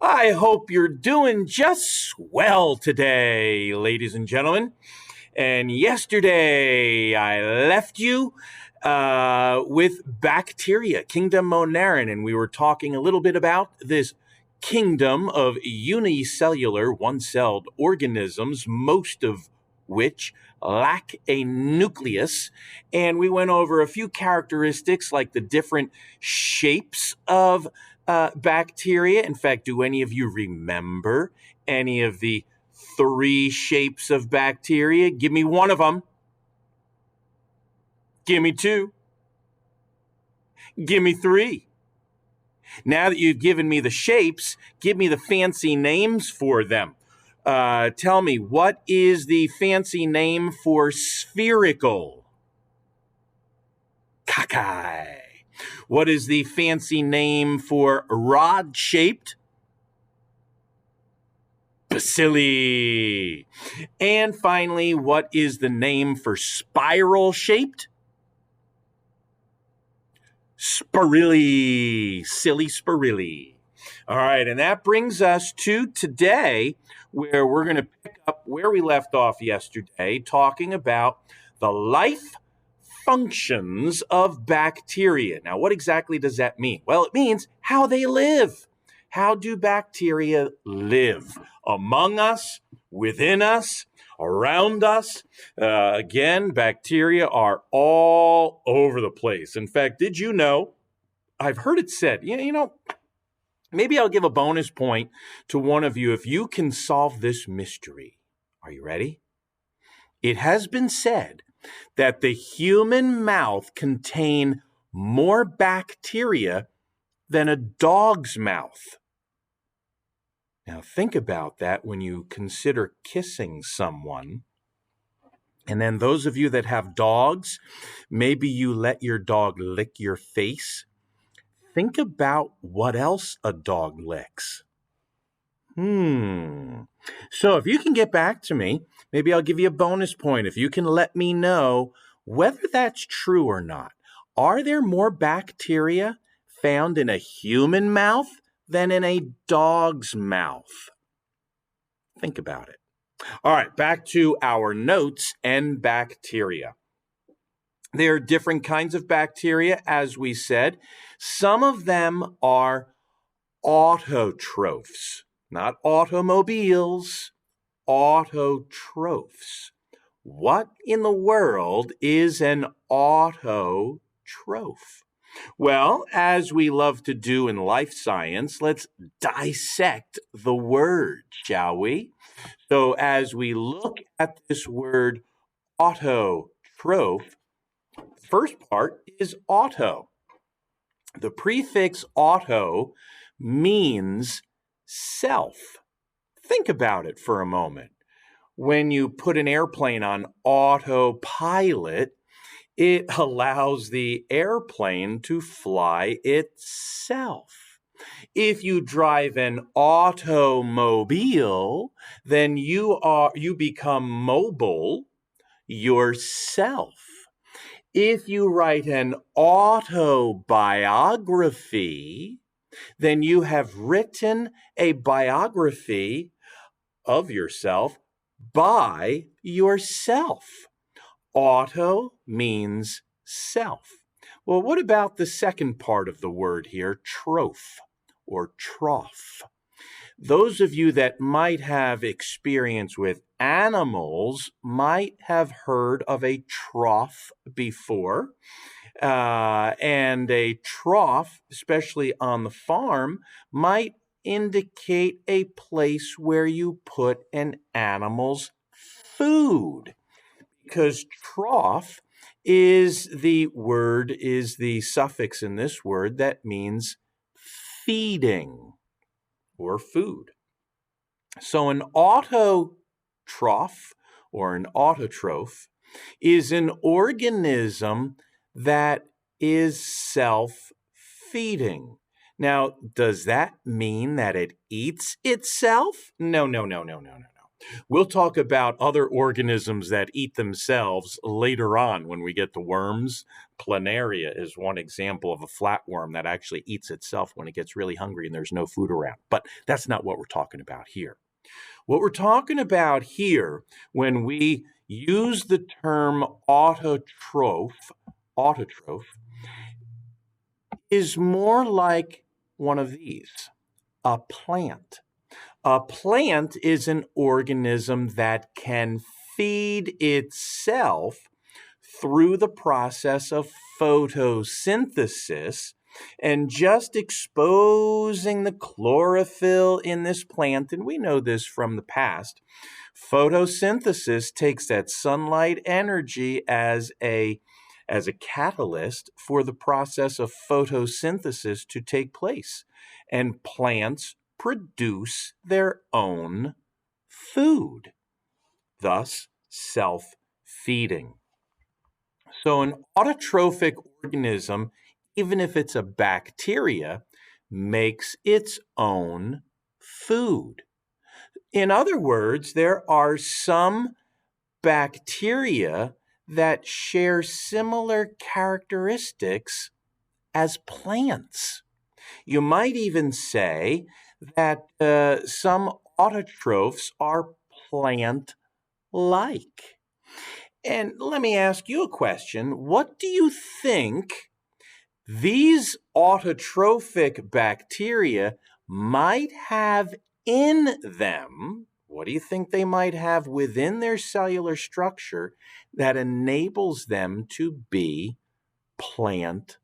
I hope you're doing just swell today, ladies and gentlemen. And yesterday I left you with bacteria, Kingdom Monaran, and we were talking a little bit about this kingdom of unicellular, one-celled organisms, most of which lack a nucleus. And we went over a few characteristics like the different shapes of bacteria. In fact, do any of you remember any of the three shapes of bacteria? Give me one of them. Give me two. Give me three. Now that you've given me the shapes, give me the fancy names for them. Tell me, what is the fancy name for spherical? Cocci. What is the fancy name for rod-shaped? Bacilli. And finally, what is the name for spiral-shaped? Spirilli. Silly spirilli. All right, and that brings us to today, where we're going to pick up where we left off yesterday, talking about the life functions of bacteria. Now, what exactly does that mean? Well, it means how they live. How do bacteria live? Among us, within us, around us? Again, bacteria are all over the place. In fact, did you know, I've heard it said, maybe I'll give a bonus point to one of you if you can solve this mystery. Are you ready? It has been said that the human mouth contains more bacteria than a dog's mouth. Now think about that when you consider kissing someone. And then those of you that have dogs, maybe you let your dog lick your face. Think about what else a dog licks. So if you can get back to me, maybe I'll give you a bonus point if you can let me know whether that's true or not. Are there more bacteria found in a human mouth than in a dog's mouth? Think about it. All right, back to our notes and bacteria. There are different kinds of bacteria, as we said. Some of them are autotrophs, not automobiles, autotrophs. What in the world is an autotroph? Well, as we love to do in life science, let's dissect the word, shall we? So as we look at this word autotroph, first part is auto. The prefix auto means self. Think about it for a moment. When you put an airplane on autopilot, it allows the airplane to fly itself. If you drive an automobile, then you become mobile yourself. If you write an autobiography, then you have written a biography of yourself by yourself. Auto means self. Well, what about the second part of the word here, troph or trough? Those of you that might have experience with animals might have heard of a trough before. And a trough, especially on the farm, might indicate a place where you put an animal's food. Because trough is the suffix in this word that means feeding or food. So an autotroph or an autotroph is an organism that is self-feeding. Now, does that mean that it eats itself? No. We'll talk about other organisms that eat themselves later on when we get to worms. Planaria is one example of a flatworm that actually eats itself when it gets really hungry and there's no food around. But that's not what we're talking about here. What we're talking about here when we use the term autotroph, is more like one of these, a plant. A plant is an organism that can feed itself through the process of photosynthesis and just exposing the chlorophyll in this plant. And we know this from the past. Photosynthesis takes that sunlight energy as a catalyst for the process of photosynthesis to take place. And plants produce their own food, thus self-feeding. So an autotrophic organism, even if it's a bacteria, makes its own food. In other words, there are some bacteria that share similar characteristics as plants. You might even say that some autotrophs are plant-like. And let me ask you a question. What do you think these autotrophic bacteria might have in them? What do you think they might have within their cellular structure that enables them to be plant-like?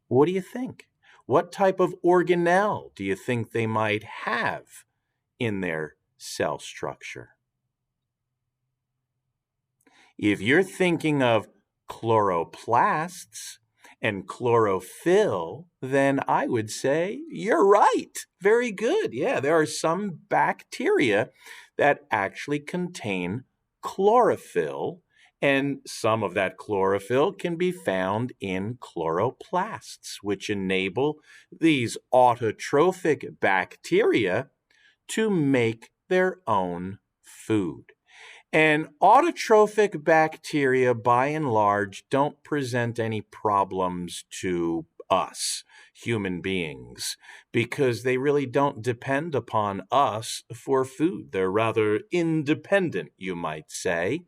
What do you think? What type of organelle do you think they might have in their cell structure? If you're thinking of chloroplasts and chlorophyll, then I would say you're right. Very good. Yeah, there are some bacteria that actually contain chlorophyll, and some of that chlorophyll can be found in chloroplasts, which enable these autotrophic bacteria to make their own food. And autotrophic bacteria, by and large, don't present any problems to us, human beings, because they really don't depend upon us for food. They're rather independent, you might say.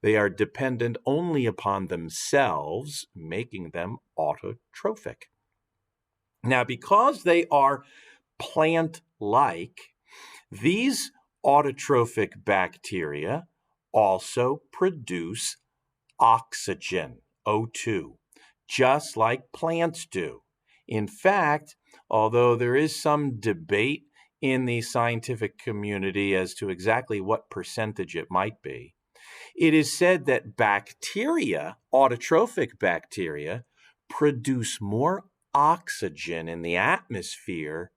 They are dependent only upon themselves, making them autotrophic. Now, because they are plant-like, these autotrophic bacteria also produce oxygen, O2, just like plants do. In fact, although there is some debate in the scientific community as to exactly what percentage it might be, it is said that bacteria, autotrophic bacteria, produce more oxygen in the atmosphere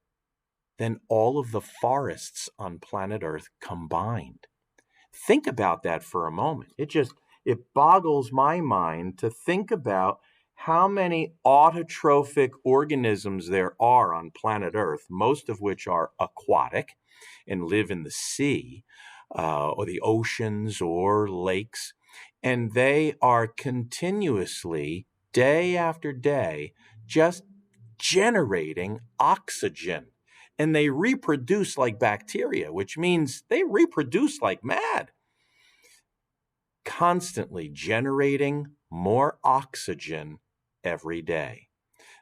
than all of the forests on planet Earth combined. Think about that for a moment. It boggles my mind to think about how many autotrophic organisms there are on planet Earth, most of which are aquatic and live in the sea or the oceans or lakes. And they are continuously, day after day, just generating oxygen. And they reproduce like bacteria, which means they reproduce like mad, constantly generating more oxygen every day.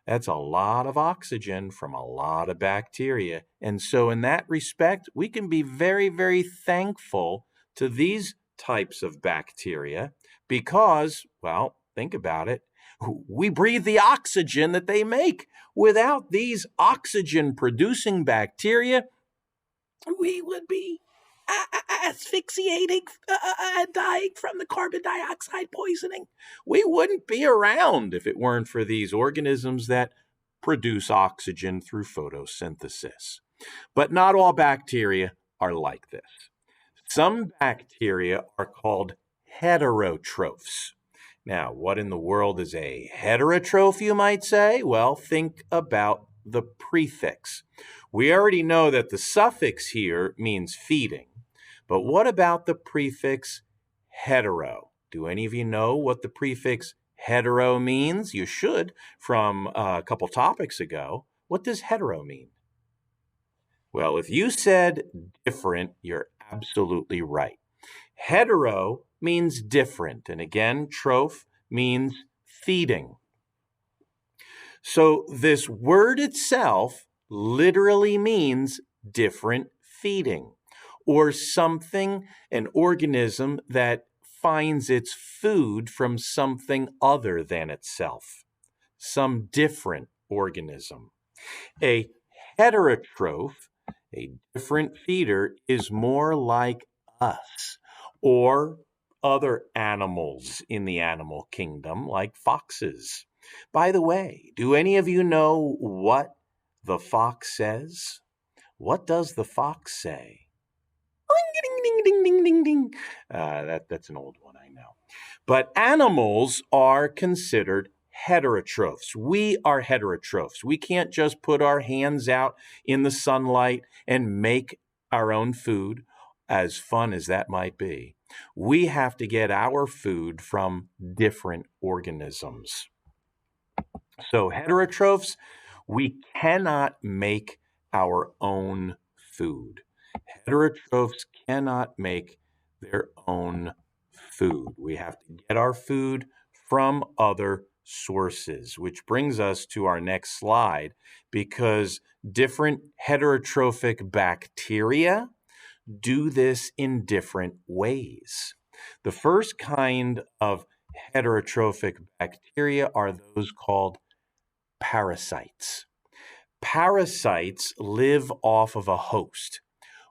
That's a lot of oxygen from a lot of bacteria. And so in that respect, we can be very, very thankful to these types of bacteria because, well, think about it. We breathe the oxygen that they make. Without these oxygen-producing bacteria, we would be asphyxiating, dying from the carbon dioxide poisoning. We wouldn't be around if it weren't for these organisms that produce oxygen through photosynthesis. But not all bacteria are like this. Some bacteria are called heterotrophs. Now, what in the world is a heterotroph, you might say? Well, think about the prefix. We already know that the suffix here means feeding. But what about the prefix hetero? Do any of you know what the prefix hetero means? You should, from a couple topics ago. What does hetero mean? Well, if you said different, you're absolutely right. Hetero means different. And again, troph means feeding. So this word itself literally means different feeding, or something, an organism that finds its food from something other than itself, some different organism. A heterotroph, a different feeder, is more like us or other animals in the animal kingdom, like foxes. By the way, do any of you know what the fox says? What does the fox say? Ding, ding, ding, ding, ding, ding. That's an old one, I know. But animals are considered heterotrophs. We are heterotrophs. We can't just put our hands out in the sunlight and make our own food, as fun as that might be. We have to get our food from different organisms. So, heterotrophs, we cannot make our own food. Heterotrophs cannot make their own food. We have to get our food from other sources, which brings us to our next slide, because different heterotrophic bacteria do this in different ways. The first kind of heterotrophic bacteria are those called parasites. Parasites live off of a host.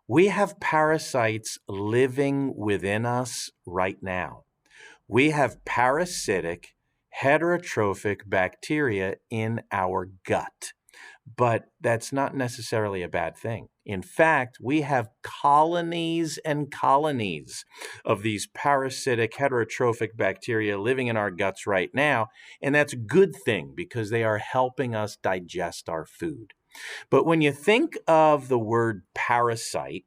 We have parasites living within us right now. We have parasitic heterotrophic bacteria in our gut, but that's not necessarily a bad thing. In fact, we have colonies and colonies of these parasitic heterotrophic bacteria living in our guts right now, and that's a good thing because they are helping us digest our food. But when you think of the word parasite,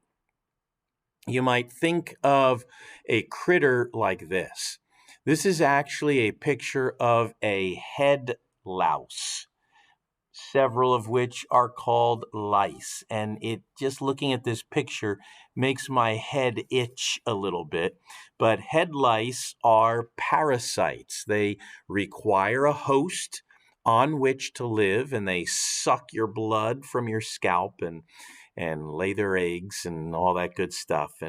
you might think of a critter like this. This is actually a picture of a head louse, several of which are called lice. And it just looking at this picture makes my head itch a little bit. But head lice are parasites. They require a host on which to live, and they suck your blood from your scalp and lay their eggs and all that good stuff.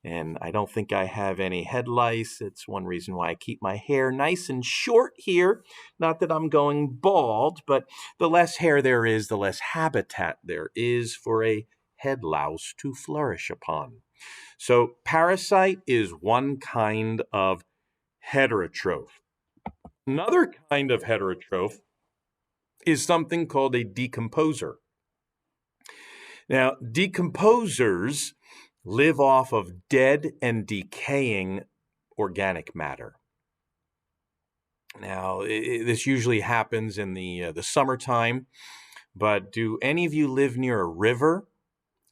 And I don't think I have any head lice. It's one reason why I keep my hair nice and short here. Not that I'm going bald, but the less hair there is, the less habitat there is for a head louse to flourish upon. So parasite is one kind of heterotroph. Another kind of heterotroph is something called a decomposer. Now, decomposers live off of dead and decaying organic matter. Now, this usually happens in the summertime, but do any of you live near a river,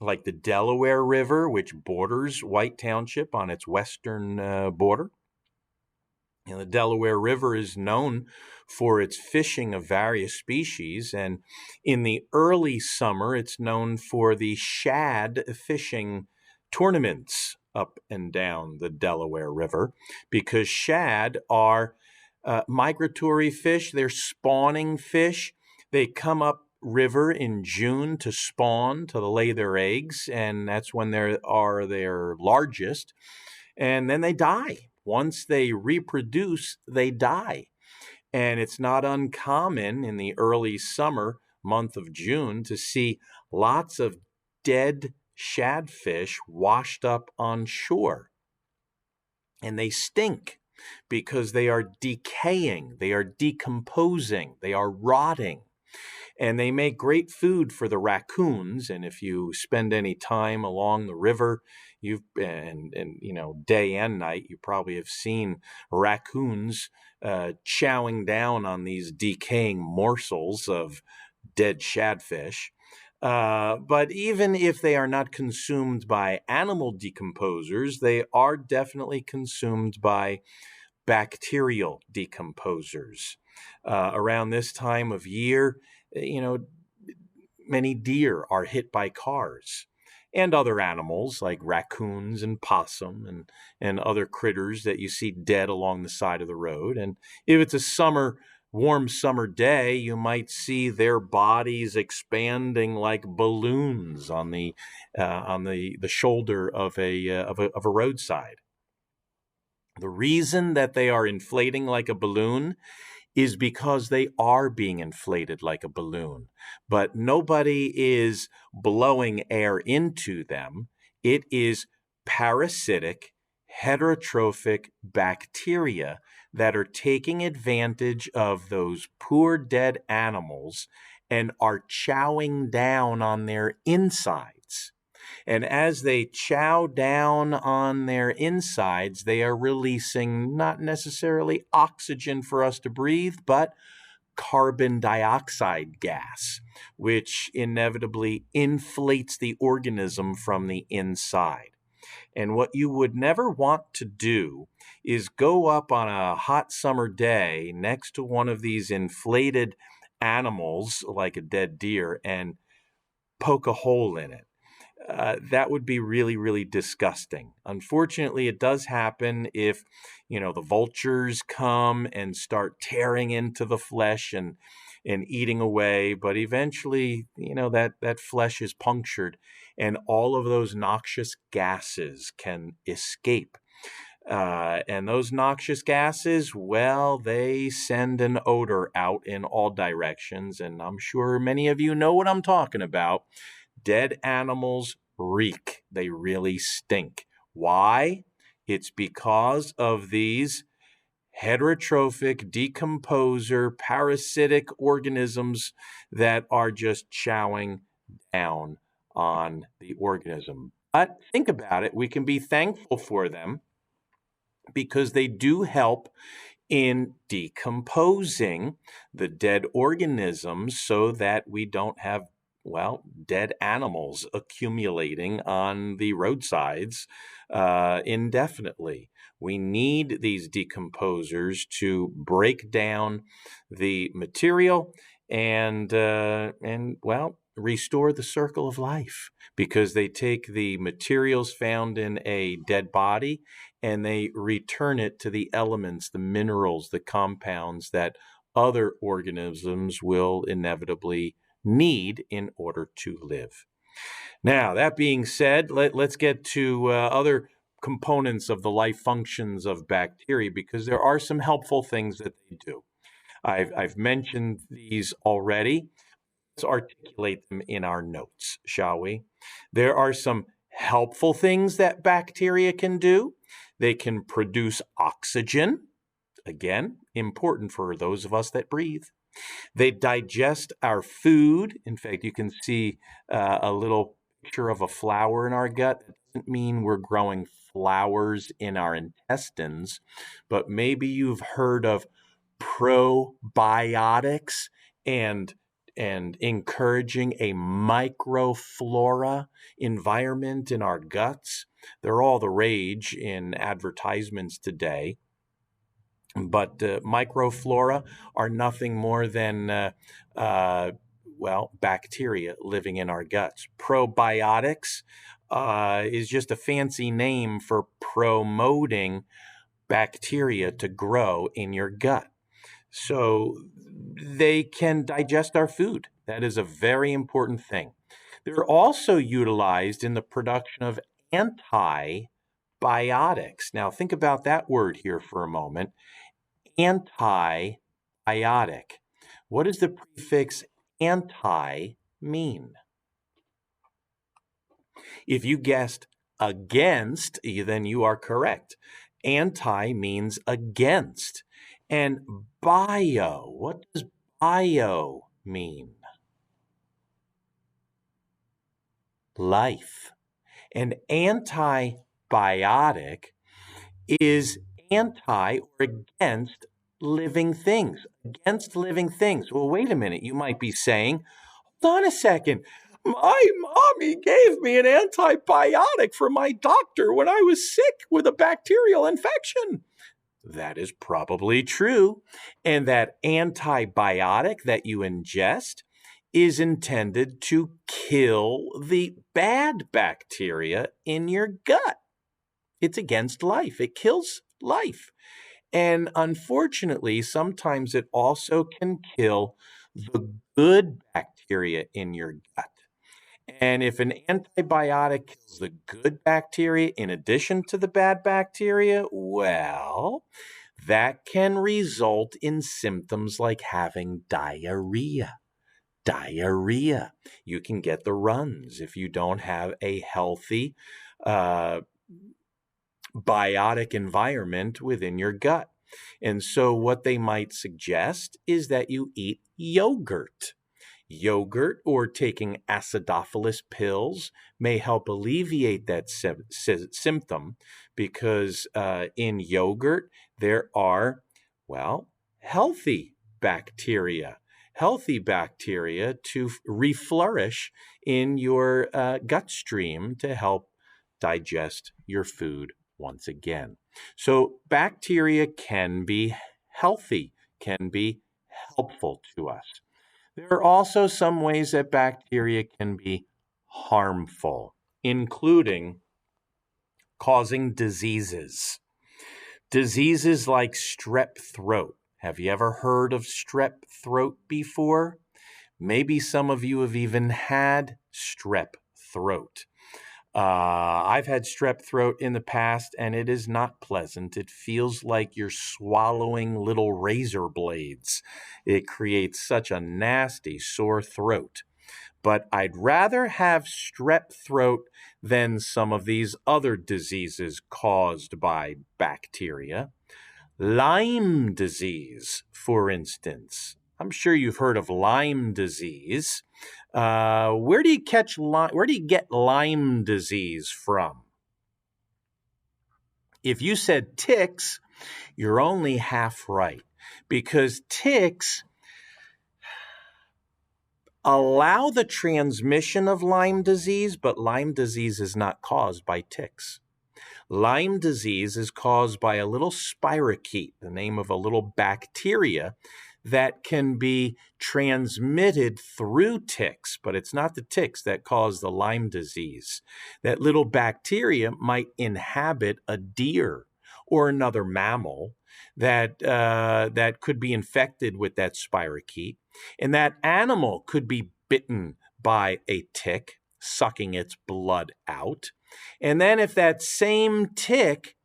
like the Delaware River, which borders White Township on its western border? And the Delaware River is known for its fishing of various species, and in the early summer, it's known for the shad fishing tournaments up and down the Delaware River, because shad are migratory fish. They're spawning fish. They come up river in June to spawn, to lay their eggs, and that's when they are their largest, and then they die. Once they reproduce, they die. And it's not uncommon in the early summer month of June to see lots of dead shadfish washed up on shore. And they stink because they are decaying, they are decomposing, they are rotting. And they make great food for the raccoons. And if you spend any time along the river, and day and night, you probably have seen raccoons chowing down on these decaying morsels of dead shadfish. But even if they are not consumed by animal decomposers, they are definitely consumed by bacterial decomposers. Around this time of year, you know, many deer are hit by cars and other animals like raccoons and possum and other critters that you see dead along the side of the road. And if it's a warm summer day, you might see their bodies expanding like balloons on the shoulder of a roadside. The reason that they are inflating like a balloon is because they are being inflated like a balloon, but nobody is blowing air into them. It is parasitic, heterotrophic bacteria that are taking advantage of those poor dead animals and are chowing down on their insides. And as they chow down on their insides, they are releasing not necessarily oxygen for us to breathe, but carbon dioxide gas, which inevitably inflates the organism from the inside. And what you would never want to do is go up on a hot summer day next to one of these inflated animals like a dead deer and poke a hole in it. That would be really, really disgusting. Unfortunately, it does happen if, the vultures come and start tearing into the flesh and eating away. But eventually, that flesh is punctured, and all of those noxious gases can escape. And those noxious gases, well, they send an odor out in all directions. And I'm sure many of you know what I'm talking about. Dead animals reek. They really stink. Why? It's because of these heterotrophic, decomposer, parasitic organisms that are just chowing down on the organism. But think about it. We can be thankful for them because they do help in decomposing the dead organisms so that we don't have, dead animals accumulating on the roadsides indefinitely. We need these decomposers to break down the material and restore the circle of life, because they take the materials found in a dead body and they return it to the elements, the minerals, the compounds that other organisms will inevitably need in order to live. Now, that being said, let's get to other components of the life functions of bacteria, because there are some helpful things that they do. I've mentioned these already. Let's articulate them in our notes, shall we? There are some helpful things that bacteria can do. They can produce oxygen, again, important for those of us that breathe. They digest our food. In fact, you can see a little picture of a flower in our gut. That doesn't mean we're growing flowers in our intestines, but maybe you've heard of probiotics and encouraging a microflora environment in our guts. They're all the rage in advertisements today. But microflora are nothing more than, bacteria living in our guts. Probiotics is just a fancy name for promoting bacteria to grow in your gut. So they can digest our food. That is a very important thing. They're also utilized in the production of antibiotics. Now, think about that word here for a moment. Antibiotic. What does the prefix anti mean? If you guessed against, then you are correct. Anti means against. And bio, what does bio mean? Life. An antibiotic is anti or against living things. Against living things. Well, wait a minute. You might be saying, hold on a second. My mommy gave me an antibiotic from my doctor when I was sick with a bacterial infection. That is probably true. And that antibiotic that you ingest is intended to kill the bad bacteria in your gut. It's against life, it kills life. And unfortunately, sometimes it also can kill the good bacteria in your gut. And if an antibiotic kills the good bacteria in addition to the bad bacteria, well, that can result in symptoms like having diarrhea. Diarrhea. You can get the runs if you don't have a healthy uh, biotic environment within your gut. And so, what they might suggest is that you eat yogurt. Yogurt or taking acidophilus pills may help alleviate that symptom because in yogurt there are, well, healthy bacteria. Healthy bacteria to reflourish in your gut stream to help digest your food once again. So, bacteria can be healthy, can be helpful to us. There are also some ways that bacteria can be harmful, including causing diseases. Diseases like strep throat. Have you ever heard of strep throat before? Maybe some of you have even had strep throat. I've had strep throat in the past, and it is not pleasant. It feels like you're swallowing little razor blades. It creates such a nasty sore throat. But I'd rather have strep throat than some of these other diseases caused by bacteria. Lyme disease, for instance. I'm sure you've heard of Lyme disease. Where do you get Lyme disease from? If you said ticks, you're only half right, because ticks allow the transmission of Lyme disease, but Lyme disease is not caused by ticks. Lyme disease is caused by a little spirochete, the name of a little bacteria that can be transmitted through ticks, but it's not the ticks that cause the Lyme disease. That little bacteria might inhabit a deer or another mammal that could be infected with that spirochete, and that animal could be bitten by a tick, sucking its blood out. And then if that same tick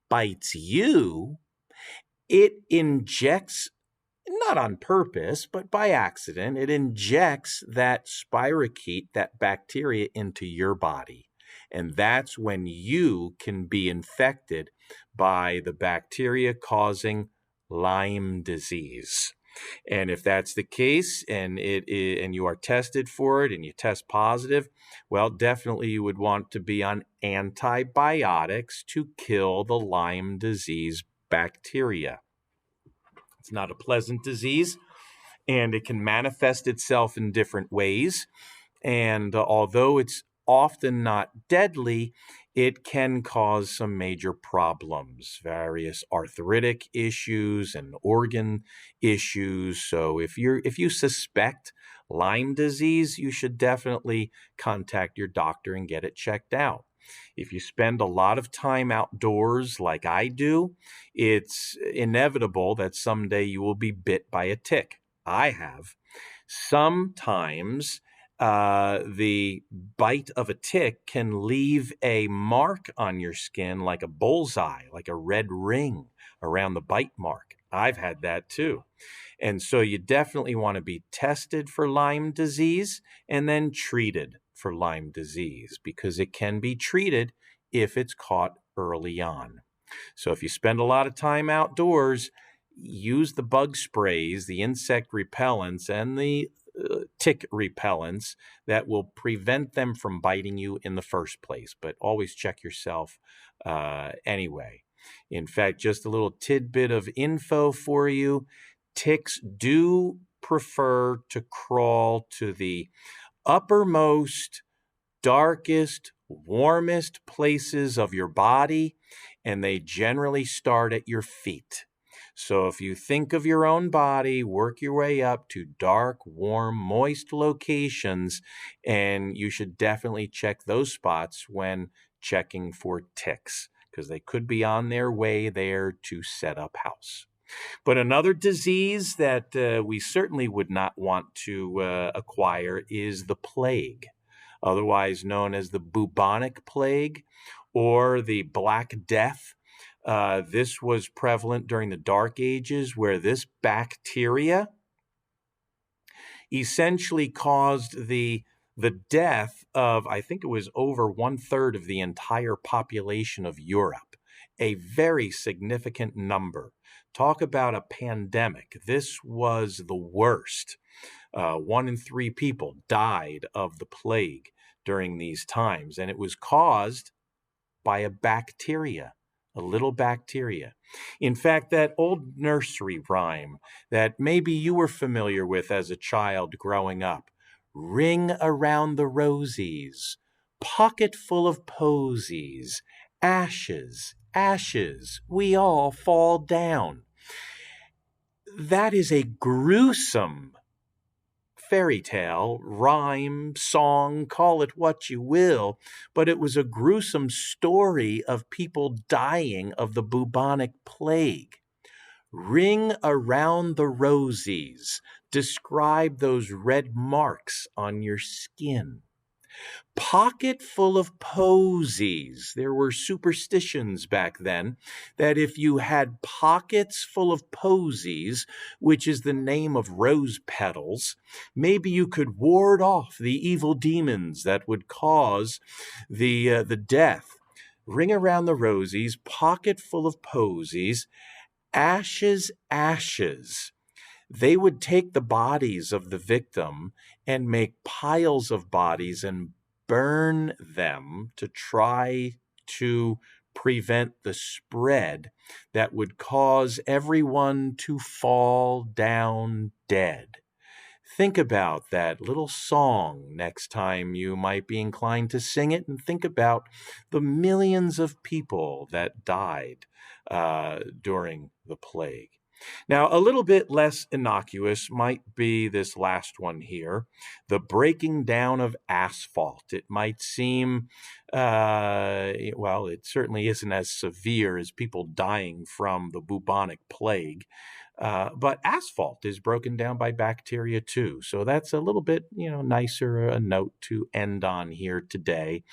bites you, it injects, not on purpose, but by accident, it injects that spirochete, that bacteria, into your body. And that's when you can be infected by the bacteria causing Lyme disease. And if that's the case and you are tested for it and you test positive, well, definitely you would want to be on antibiotics to kill the Lyme disease bacteria. It's not a pleasant disease, and it can manifest itself in different ways. And although it's often not deadly, it can cause some major problems, various arthritic issues and organ issues. So if you suspect Lyme disease, you should definitely contact your doctor and get it checked out. If you spend a lot of time outdoors like I do, it's inevitable that someday you will be bit by a tick. I have. Sometimes the bite of a tick can leave a mark on your skin like a bullseye, like a red ring around the bite mark. I've had that too. And so you definitely want to be tested for Lyme disease and then treated for Lyme disease because it can be treated if it's caught early on. So if you spend a lot of time outdoors, use the bug sprays, the insect repellents, and the tick repellents that will prevent them from biting you in the first place. But always check yourself anyway. In fact, just a little tidbit of info for you. Ticks do prefer to crawl to the uppermost, darkest, warmest places of your body, and they generally start at your feet. So if you think of your own body, work your way up to dark, warm, moist locations, and you should definitely check those spots when checking for ticks, because they could be on their way there to set up house. But another disease that we certainly would not want to acquire is the plague, otherwise known as the bubonic plague or the Black Death. This was prevalent during the Dark Ages, where this bacteria essentially caused the death of, I think it was over 1/3 of the entire population of Europe, a very significant number. Talk about a pandemic. This was the worst. 1 in 3 people died of the plague during these times, and it was caused by a bacteria, a little bacteria. In fact, that old nursery rhyme that maybe you were familiar with as a child growing up, ring around the rosies, pocket full of posies, ashes, ashes, we all fall down. That is a gruesome fairy tale, rhyme, song, call it what you will, but it was a gruesome story of people dying of the bubonic plague. Ring around the rosies. Describe those red marks on your skin. Pocket full of posies. There were superstitions back then that if you had pockets full of posies, which is the name of rose petals, maybe you could ward off the evil demons that would cause the death. Ring around the rosies, pocket full of posies, ashes, ashes. They would take the bodies of the victim and make piles of bodies and burn them to try to prevent the spread that would cause everyone to fall down dead. Think about that little song next time you might be inclined to sing it, and think about the millions of people that died during the plague. Now, a little bit less innocuous might be this last one here, the breaking down of asphalt. It might seem, well, it certainly isn't as severe as people dying from the bubonic plague. But asphalt is broken down by bacteria too. So that's a little bit, nicer a note to end on here today.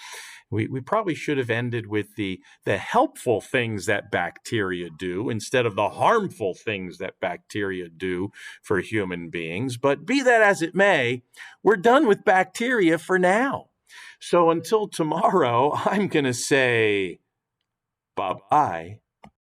We probably should have ended with the helpful things that bacteria do instead of the harmful things that bacteria do for human beings. But be that as it may, we're done with bacteria for now. So until tomorrow, I'm going to say bye-bye.